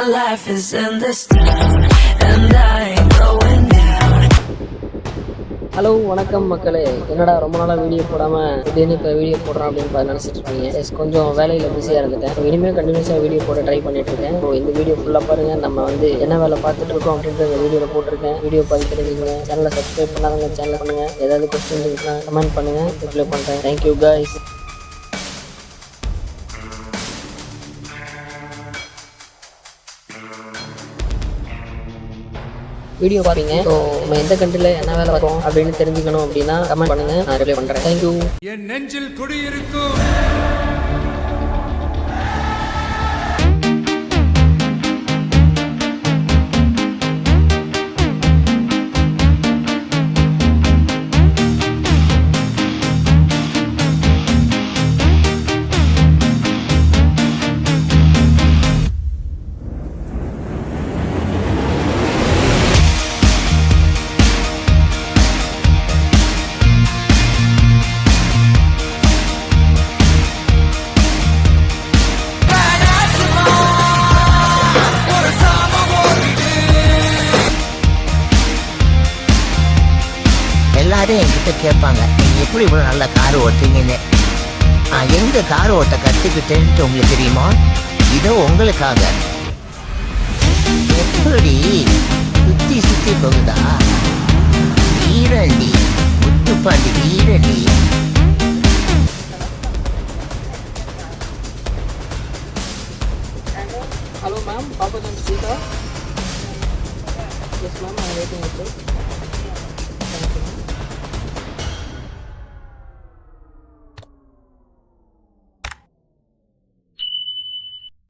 life is in this town, and I ain't going down. Hello வணக்கம் மக்களே. என்னடா ரொம்ப நாளாக வீடியோ போடாமல் திடீர்னு இப்போ வீடியோ போடுறோம் அப்படின்னு நினச்சிட்டு இருக்கீங்க. கொஞ்சம் வேலையில் பிஸியாக இருந்துட்டேன். இனிமேல் கண்டினியூஸாக வீடியோ போட ட்ரை பண்ணிட்டு இருக்கேன். இந்த வீடியோ ஃபுல்லாக பாருங்கள். நம்ம என்ன வேலை பார்த்துட்டு இருக்கோம் அப்படின்ற இந்த வீடியோவில் போட்டிருக்கேன். வீடியோ பார்த்து தெரிஞ்சுக்கங்க. சேனலை சப்ஸ்கிரைப் பண்ணாதவங்க சேனல் பண்ணுங்கள். ஏதாவது கொஸ்டின் இருக்குன்னா கமெண்ட் பண்ணுங்கள், ரிப்ளை பண்ணுறேன். Thank you guys. வீடியோ பாருங்க. ஸோ நம்ம எந்த கண்ட்ரியில் என்ன வேலை பார்ப்போம் அப்படின்னு தெரிஞ்சுக்கணும் அப்படின்னா கமெண்ட் பண்ணுங்க, நான் ரிப்ளை பண்ணுறேன். தேங்க்யூ. என் நெஞ்சில் குடியிருக்கும் எல்லாரும் என்கிட்ட கேட்பாங்க, நீங்க எப்படி இவ்வளவு நல்ல கார் ஓட்டுறீங்கன்னு. எங்க கார் ஓட்ட கத்துக்கிட்டேன்ட்டு உங்களுக்கு தெரியுமா? இதோ உங்களுக்காக. எப்படி சுத்தி சுத்தி போகுதா? வீரண்டி, முத்துப்பாண்டி வீரண்டி. ஹலோ மேம், பாப்பா ஸ்பீக்கர். எஸ் மேம், ஐ வெயிட்டிங்.